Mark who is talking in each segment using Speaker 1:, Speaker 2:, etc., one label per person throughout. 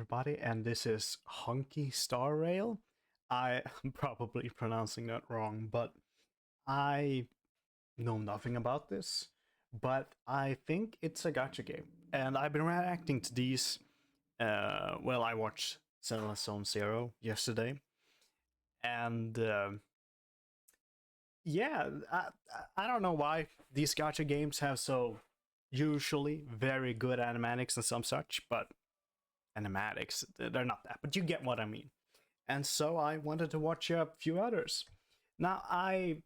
Speaker 1: everybody, and this is Honky Star Rail. I'm probably pronouncing that wrong, but I know nothing about this. But I think it's a gacha game, and I've been reacting to these. I watched Zenless Zone Zero yesterday, and yeah, I don't know why these gacha games have so usually very good animatics and some such, but animatics. They're not that, but you get what I mean. And so I wanted to watch a few others. Now, I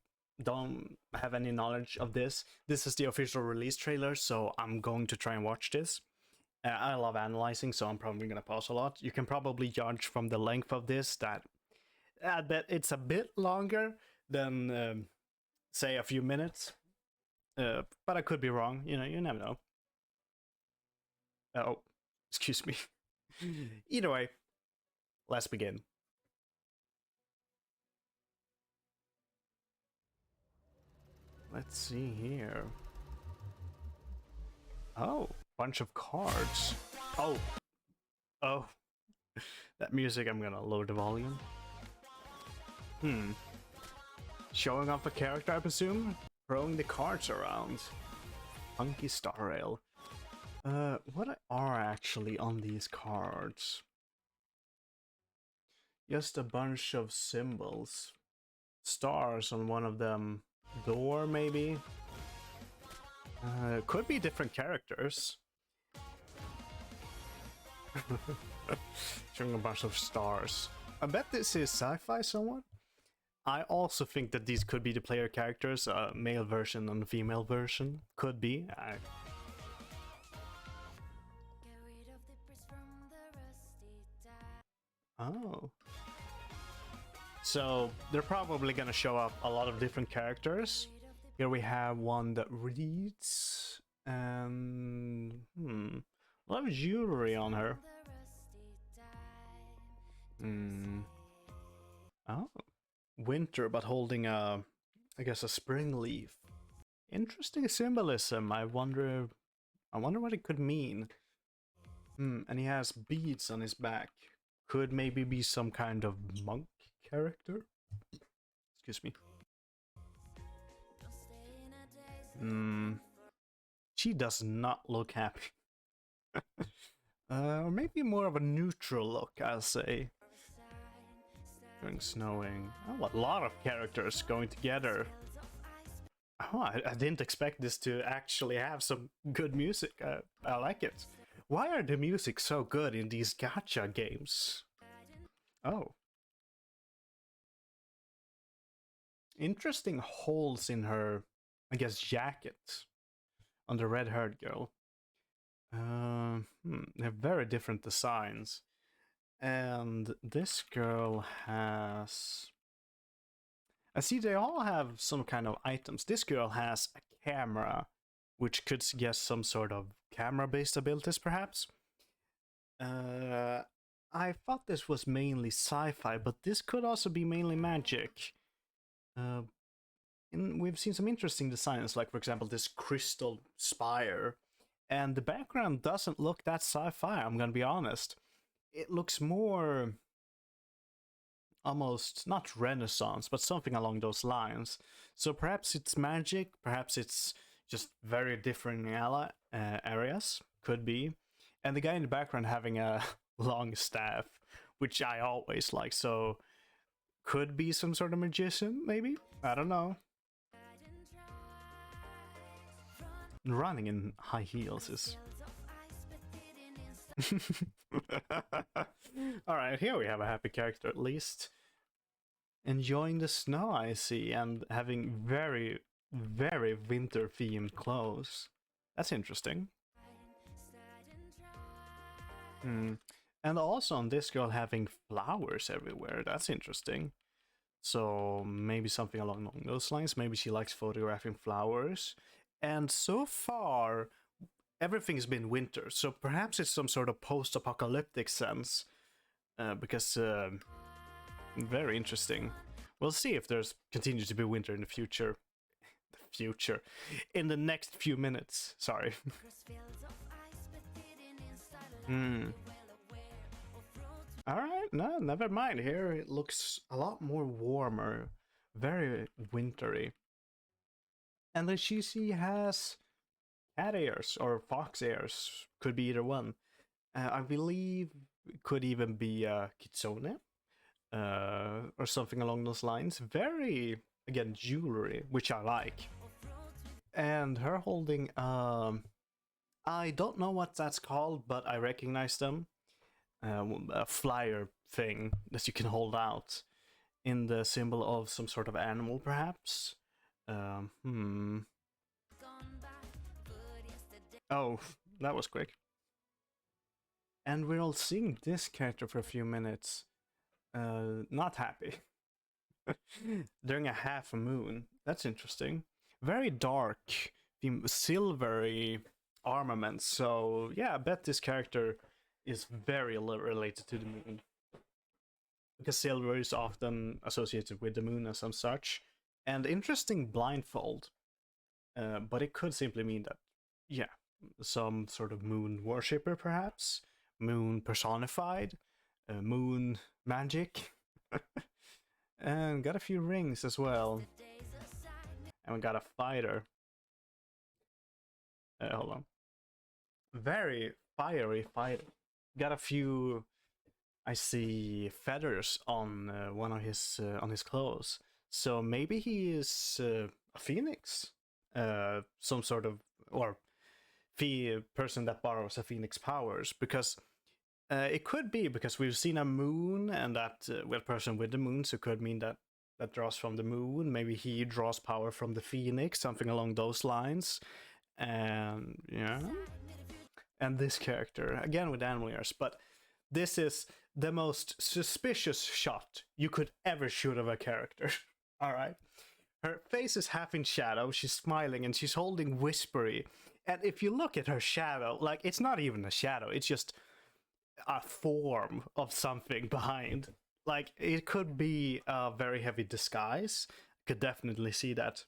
Speaker 1: don't have any knowledge of this. This is the official release trailer, so I'm going to try and watch this. I love analyzing, so I'm probably going to pause a lot. You can probably judge from the length of this that I bet it's a bit longer than, say, a few minutes. But I could be wrong. You never know. Oh, excuse me. Either way, let's begin. Let's see here. Oh, bunch of cards. Oh, that music, I'm gonna lower the volume. Showing off a character, I presume? Throwing the cards around. Funky Star Rail. What are actually on these cards? Just a bunch of symbols. Stars on one of them. Door, maybe? Could be different characters. Showing a bunch of stars. I bet this is sci-fi somewhat. I also think that these could be the player characters, a male version and a female version. Could be. Oh. So they're probably gonna show up a lot of different characters. Here we have one that reads, and a lot of jewelry on her. Oh, winter, but holding I guess a spring leaf. Interesting symbolism. I wonder what it could mean. And he has beads on his back. Could maybe be some kind of monk character. Excuse me. She does not look happy. Or maybe more of a neutral look, I'll say. Going snowing. Oh, a lot of characters going together. Oh, I didn't expect this to actually have some good music. I like it. Why are the music so good in these gacha games? Oh. Interesting holes in her, I guess, jacket on the red-haired girl. They have very different designs. And this girl has... I see they all have some kind of items. This girl has a camera, which could suggest some sort of camera-based abilities, perhaps. I thought this was mainly sci-fi, but this could also be mainly magic. And we've seen some interesting designs, like, for example, this crystal spire. And the background doesn't look that sci-fi, I'm gonna be honest. It looks more... almost, not Renaissance, but something along those lines. So perhaps it's magic, perhaps it's just very different areas, could be. And the guy in the background having a long staff, which I always like, so could be some sort of magician, maybe? I don't know. Running in high heels is... Alright, here we have a happy character at least. Enjoying the snow, I see, and having very, very winter-themed clothes. That's interesting. And also on this girl having flowers everywhere. That's interesting. So maybe something along those lines. Maybe she likes photographing flowers. And so far, everything's been winter. So perhaps it's some sort of post-apocalyptic sense. Because... very interesting. We'll see if there's continues to be winter in the future. In the next few minutes. Sorry. All right, no, never mind. Here it looks a lot more warmer, very wintry. And then she has cat ears or fox ears, could be either one. I believe it could even be kitsune or something along those lines. Very, again, jewelry, which I like. And her holding, I don't know what that's called, but I recognize them. A flyer thing that you can hold out in the symbol of some sort of animal, perhaps. Hmm. Oh, that was quick. And we're all seeing this character for a few minutes. Not happy. During a half moon. That's interesting. Very dark, silvery armament. So yeah, I bet this character is very related to the moon. Because silver is often associated with the moon and some such. And interesting blindfold. But it could simply mean that, yeah, some sort of moon worshipper, perhaps. Moon personified. Moon magic. And got a few rings as well. And we got a fighter. Hold on. Very fiery fighter. Got a few. I see feathers on one of on his clothes. So maybe he is a phoenix, some sort of or person that borrows a phoenix powers. Because it could be because we've seen a moon, and that well, person with the moon, so it could mean that that draws from the moon. Maybe he draws power from the phoenix, something along those lines. And yeah, and this character again with animal ears, but this is the most suspicious shot you could ever shoot of a character. All right, her face is half in shadow. She's smiling and she's holding whispery. And if you look at her shadow, like it's not even a shadow; it's just a form of something behind. Like it could be a very heavy disguise. Could definitely see that.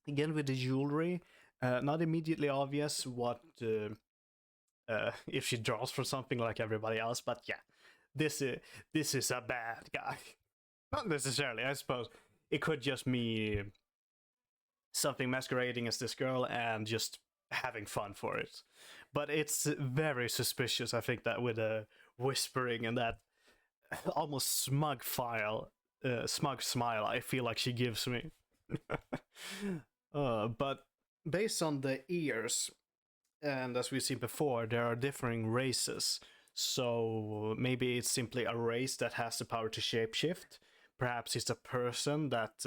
Speaker 1: Again with the jewelry, not immediately obvious what if she draws for something like everybody else, but yeah, this is a bad guy. Not necessarily, I suppose. It could just be something masquerading as this girl and just having fun for it. But it's very suspicious, I think, that with a whispering and that almost smug smile I feel like she gives me. But based on the ears, and as we've seen before, there are differing races. So maybe it's simply a race that has the power to shapeshift. Perhaps it's a person that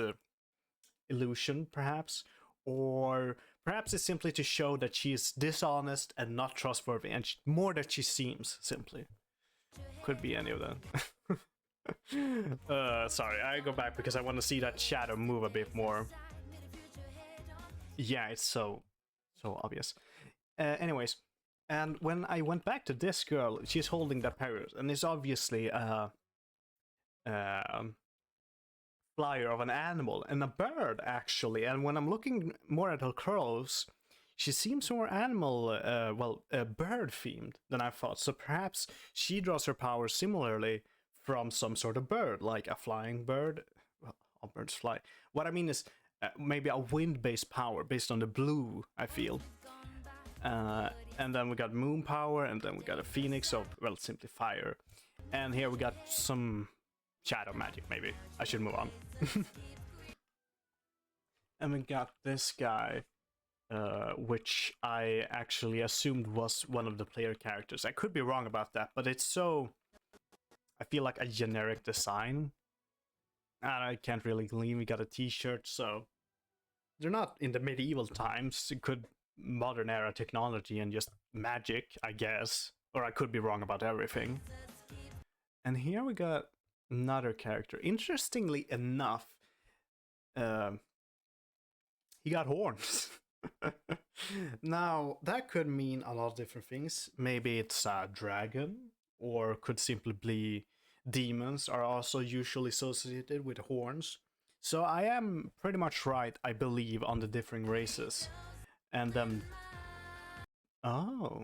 Speaker 1: illusion, perhaps, or perhaps it's simply to show that she is dishonest and not trustworthy, and more that she seems. Simply, could be any of them. Sorry, I go back because I want to see that shadow move a bit more. Yeah, it's so obvious. Anyways, and when I went back to this girl, she's holding that parrot, and it's obviously a flyer of an animal and a bird, actually. And when I'm looking more at her curls, she seems more animal, bird themed than I thought. So perhaps she draws her power similarly from some sort of bird, like a flying bird. Well, all birds fly. What I mean is maybe a wind-based power based on the blue, I feel. And then we got moon power, and then we got a phoenix, so, well, simply fire. And here we got some shadow magic, maybe. I should move on. And we got this guy, which I actually assumed was one of the player characters. I could be wrong about that, but it's so... I feel like a generic design. And I can't really glean. We got a t-shirt, so... They're not in the medieval times. It could modern era technology and just magic, I guess. Or I could be wrong about everything. And here we got another character. Interestingly enough, he got horns. Now, that could mean a lot of different things. Maybe it's a dragon, or could simply be demons are also usually associated with horns. So I am pretty much right, I believe, on the differing races. And then... Oh.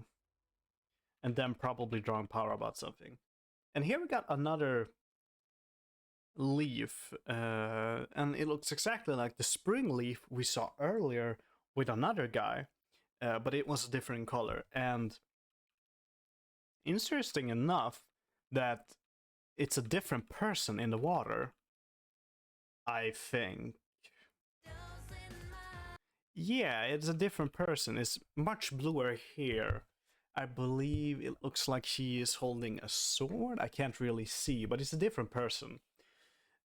Speaker 1: And then probably drawing power about something. And here we got another leaf, and it looks exactly like the spring leaf we saw earlier with another guy, but it was a different color. And interesting enough that it's a different person in the water, I think. Yeah, it's a different person. It's much bluer here. I believe it looks like she is holding a sword. I can't really see, but it's a different person.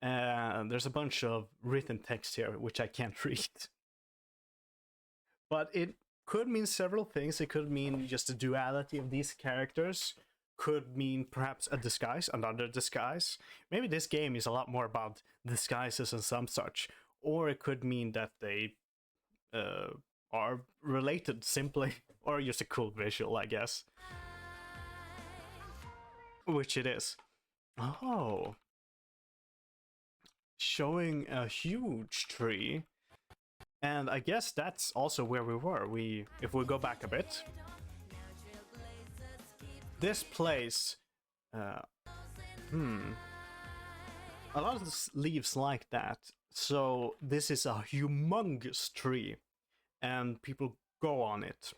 Speaker 1: There's a bunch of written text here, which I can't read. But it could mean several things. It could mean just the duality of these characters. Could mean perhaps a disguise, another disguise. Maybe this game is a lot more about disguises and some such. Or it could mean that they are related simply, or just a cool visual, I guess. Which it is. Oh. Showing a huge tree. And I guess that's also where we were. If we go back a bit, this place, a lot of leaves like that. So this is a humongous tree, and people go on it.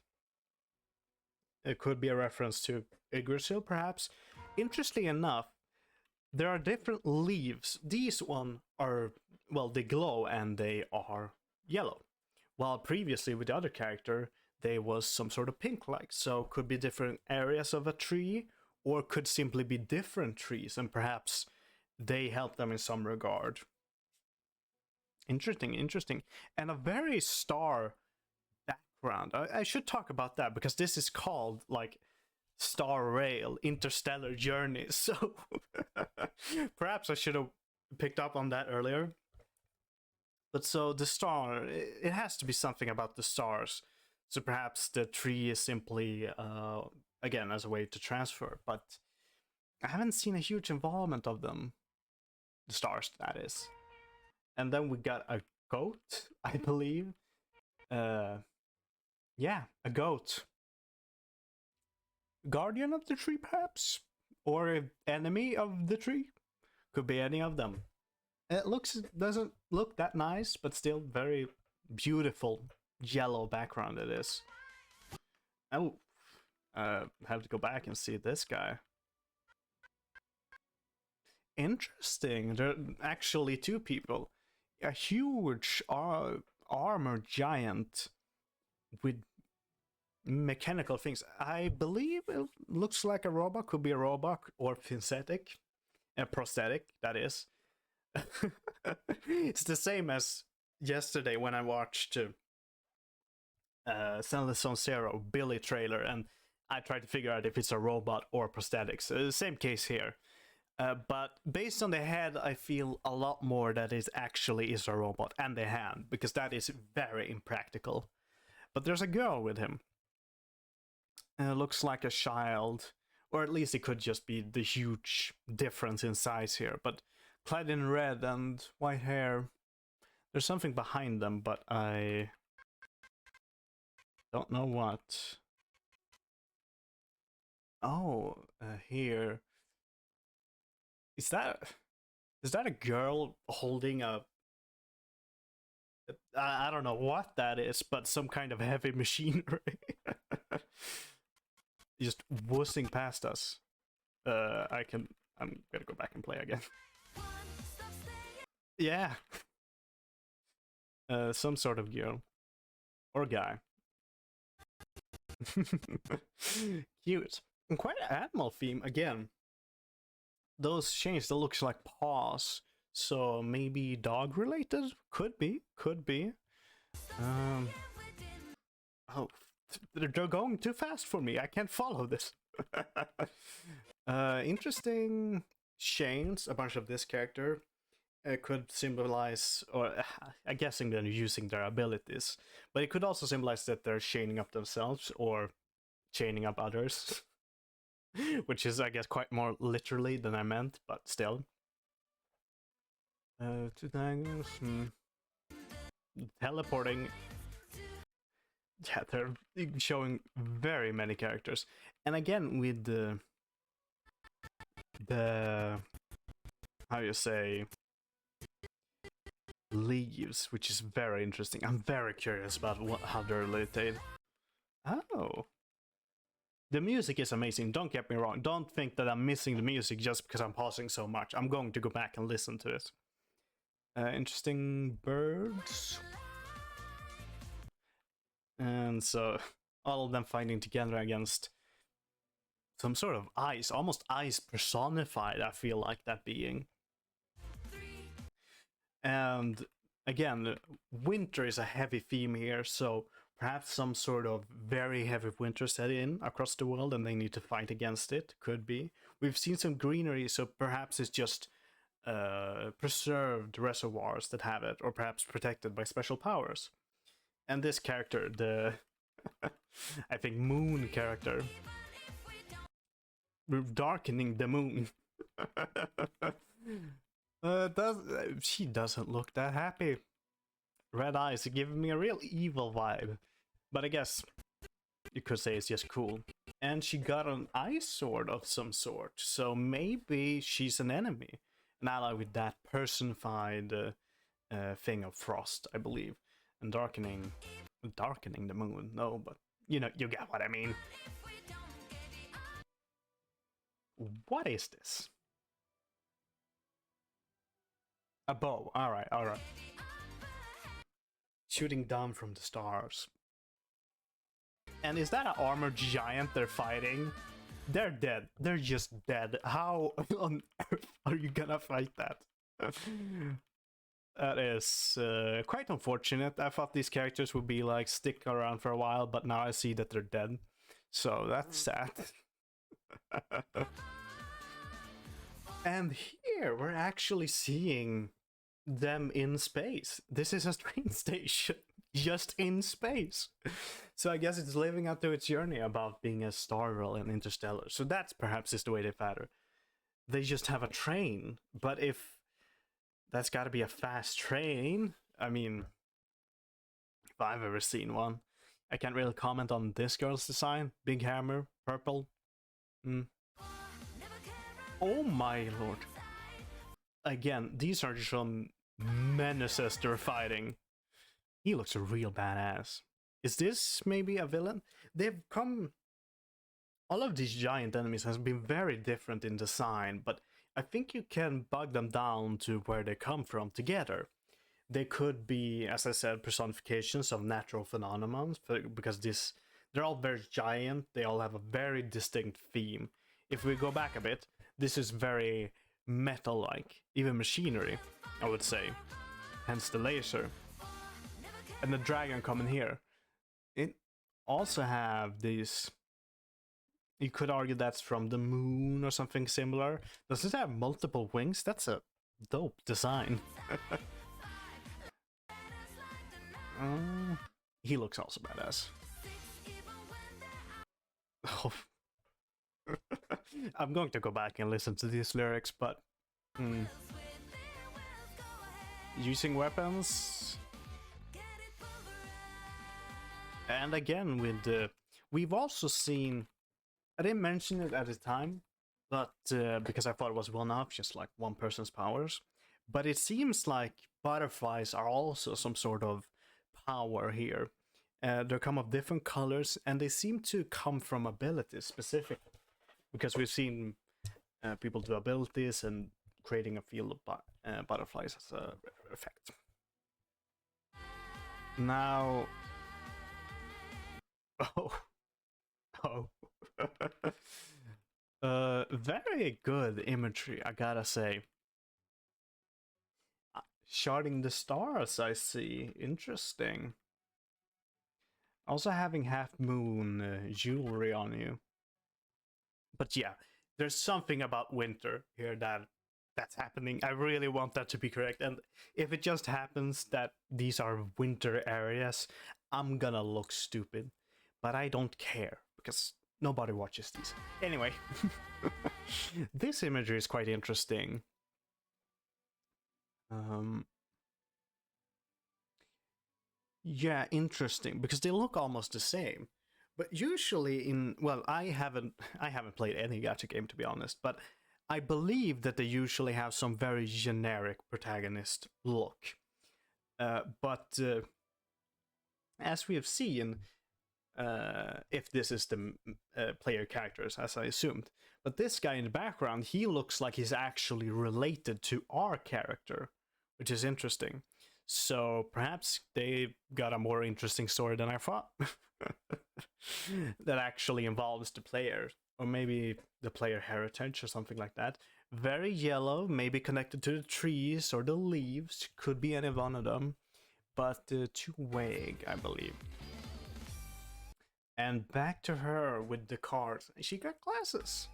Speaker 1: It could be a reference to Yggdrasil, perhaps. Interestingly enough, there are different leaves. These one are, well, they glow and they are yellow. While previously with the other character, they was some sort of pink-like. So could be different areas of a tree, or could simply be different trees, and perhaps they help them in some regard. Interesting, interesting. And a very star background. I should talk about that, because this is called, like, Star Rail, Interstellar Journey. So perhaps I should have picked up on that earlier. But so the star, it has to be something about the stars. So perhaps the tree is simply, again, as a way to transfer. But I haven't seen a huge involvement of them. The stars, that is. And then we got a goat, I believe. Yeah, a goat. Guardian of the tree, perhaps? Or enemy of the tree? Could be any of them. It doesn't look that nice, but still very beautiful yellow background it is. Oh, have to go back and see this guy. Interesting. There are actually two people. A huge armor giant with mechanical things. I believe it looks like a robot. Could be a robot or synthetic. A prosthetic, that is. It's the same as yesterday when I watched Zenless Zone Zero Billy trailer, and I tried to figure out if it's a robot or prosthetics. Same case here. But based on the head, I feel a lot more that it actually is a robot, and the hand, because that is very impractical. But there's a girl with him. Looks like a child, or at least it could just be the huge difference in size here. But clad in red and white hair. There's something behind them, but I don't know what. Oh, here. Is that a girl holding a... I don't know what that is, but some kind of heavy machinery. Just whizzing past us. I'm gonna go back and play again. Yeah. Some sort of girl. Or guy. Cute. And quite an animal theme again. Those chains that looks like paws. So maybe dog related? Could be. Oh, they're going too fast for me. I can't follow this. Interesting chains. A bunch of this character. Could symbolize, or I'm guessing they're using their abilities, but it could also symbolize that they're chaining up themselves or chaining up others, which is, I guess, quite more literally than I meant, but still. Two dangles, teleporting. Yeah, they're showing very many characters, and again with the, how you say, leaves, which is very interesting. I'm very curious about how they're related. Oh. The music is amazing, don't get me wrong. Don't think that I'm missing the music just because I'm pausing so much. I'm going to go back and listen to it. Interesting birds. And so, all of them fighting together against some sort of ice, almost ice personified, I feel like that being. And again, winter is a heavy theme here, so perhaps some sort of very heavy winter set in across the world and they need to fight against it. Could be. We've seen some greenery, so perhaps it's just preserved reservoirs that have it, or perhaps protected by special powers. And this character, the I think moon character, darkening the moon. She doesn't look that happy. Red eyes giving me a real evil vibe. But I guess you could say it's just cool. And she got an ice sword of some sort, so maybe she's an enemy. An ally with that personified thing of frost, I believe. And darkening the moon. No, but you know, you get what I mean. What is this? A bow. Alright, alright. Shooting down from the stars. And is that an armored giant they're fighting? They're dead. They're just dead. How on earth are you gonna fight that? That is quite unfortunate. I thought these characters would be like stick around for a while, but now I see that they're dead. So that's sad. And here we're actually seeing them in space. This is a train station just in space. So I guess it's living out through its journey about being a Starville in Interstellar. So that's perhaps is the way they fatter. They just have a train, but if that's got to be a fast train, I mean, if I've ever seen one. I can't really comment on this girl's design. Big hammer, purple. Oh my lord. Again, these are some menaces they're fighting. He looks a real badass. Is this maybe a villain? They've come... All of these giant enemies has been very different in design, but I think you can bug them down to where they come from together. They could be, as I said, personifications of natural phenomena, because they're all very giant, they all have a very distinct theme. If we go back a bit, this is very metal-like, even machinery, I would say. Hence the laser. And the dragon coming here. It also have these... You could argue that's from the moon or something similar. Does it have multiple wings? That's a dope design. He looks also badass. Oh. I'm going to go back and listen to these lyrics, but... Using weapons... And again, with we've also seen... I didn't mention it at the time, but because I thought it was one-off, just like one person's powers. But it seems like butterflies are also some sort of power here. They come of different colors, and they seem to come from abilities specifically. Because we've seen people do abilities and creating a field of butterflies as a effect. Now... Oh. Very good imagery, I gotta say. Sharding the stars, I see. Interesting. Also having half moon jewelry on you. But yeah, there's something about winter here that's happening. I really want that to be correct. And if it just happens that these are winter areas, I'm gonna look stupid. But I don't care, because nobody watches these. Anyway, this imagery is quite interesting. Yeah, interesting, because they look almost the same. But usually in, well, I haven't played any gacha game, to be honest, but I believe that they usually have some very generic protagonist look. But as we have seen, if this is the player characters, as I assumed. But this guy in the background, he looks like he's actually related to our character, which is interesting. So perhaps they got a more interesting story than I thought. That actually involves the player, or maybe the player heritage or something like that. Very yellow, maybe connected to the trees or the leaves, could be any one of them, but too vague, I believe. And back to her with the cards. She got glasses.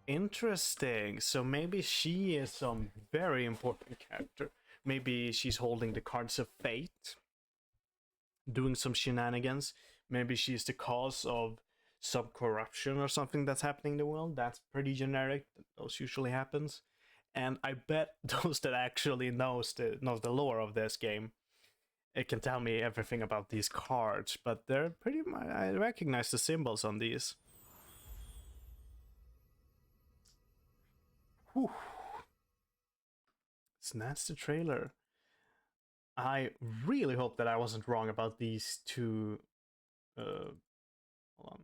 Speaker 1: Interesting. So maybe she is some very important character. Maybe she's holding the cards of fate, doing some shenanigans. Maybe she's the cause of some corruption or something that's happening in the world. That's pretty generic. Those usually happens. And I bet those that actually knows the lore of this game, it can tell me everything about these cards, but they're pretty much, I recognize the symbols on these. Whew. So that's the trailer. I really hope that I wasn't wrong about these two. Hold on.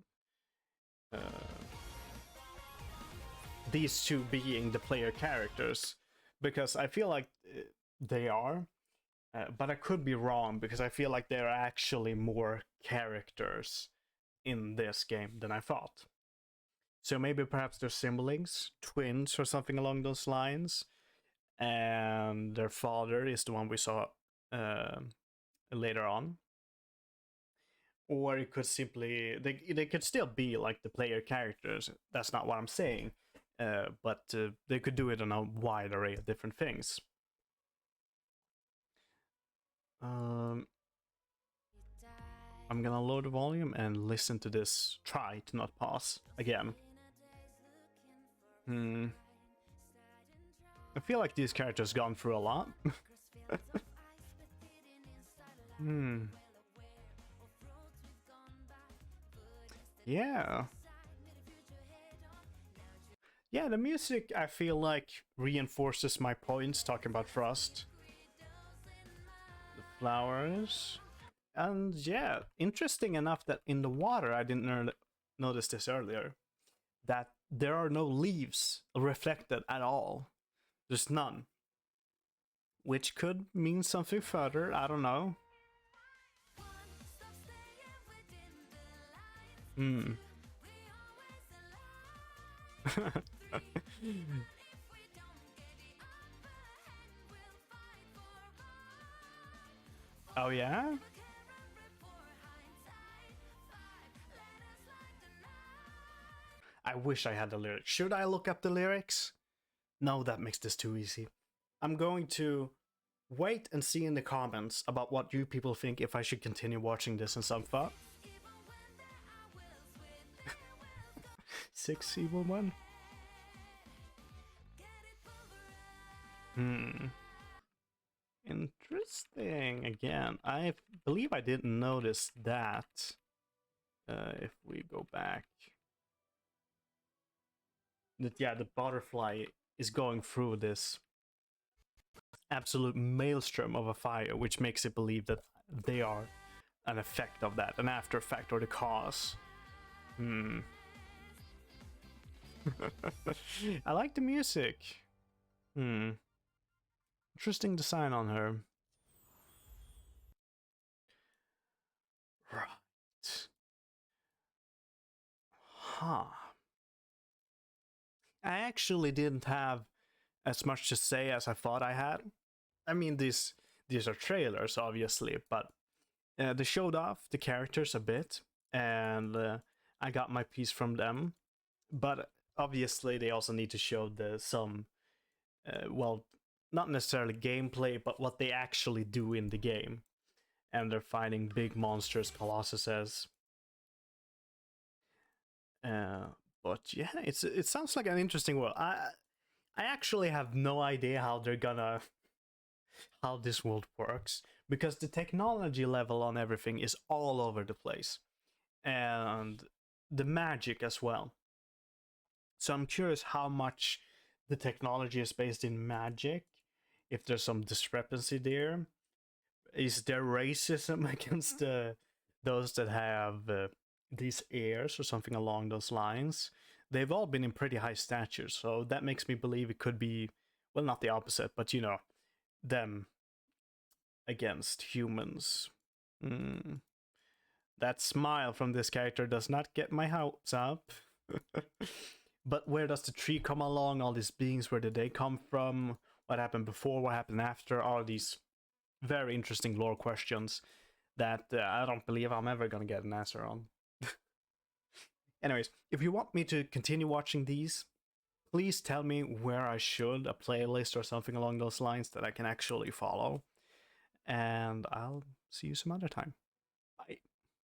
Speaker 1: These two being the player characters, because I feel like they are. But I could be wrong, because I feel like there are actually more characters in this game than I thought. So maybe perhaps they're siblings, twins, or something along those lines. And their father is the one we saw later on. Or it could simply, they could still be like the player characters. That's not what I'm saying. But they could do it on a wide array of different things. I'm gonna load the volume and listen to this. Try to not pause again. I feel like these characters gone through a lot. Yeah. Yeah, the music, I feel like, reinforces my points talking about Frost. The flowers. And yeah, interesting enough that in the water, I didn't notice this earlier, that there are no leaves reflected at all. There's none. Which could mean something further, I don't know. Oh yeah? I wish I had the lyrics. Should I look up the lyrics? No, that makes this too easy. I'm going to wait and see in the comments about what you people think, if I should continue watching this in some thought. 6 evil one? Interesting. Again, I believe I didn't notice that. If we go back, that yeah, the butterfly is going through this absolute maelstrom of a fire, which makes it believe that they are an effect of that, an after effect, or the cause. I like the music. Interesting design on her. Right. Huh. I actually didn't have as much to say as I thought I had. I mean, these are trailers, obviously, but they showed off the characters a bit, and I got my piece from them. But obviously, they also need to show some, well, not necessarily gameplay, but what they actually do in the game. And they're fighting big monsters, colossuses. But yeah, it sounds like an interesting world. I actually have no idea how this world works, because the technology level on everything is all over the place, and the magic as well. So I'm curious how much the technology is based in magic, if there's some discrepancy there. Is there racism against those that have these heirs or something along those lines? They've all been in pretty high stature, so that makes me believe it could be, well, not the opposite, but you know, them against humans. Mm. That smile from this character does not get my hopes up. But where does the tree come along? All these beings, where did they come from? What happened before? What happened after? All these very interesting lore questions that I don't believe I'm ever gonna get an answer on. Anyways, if you want me to continue watching these, please tell me where I should, a playlist or something along those lines that I can actually follow. And I'll see you some other time.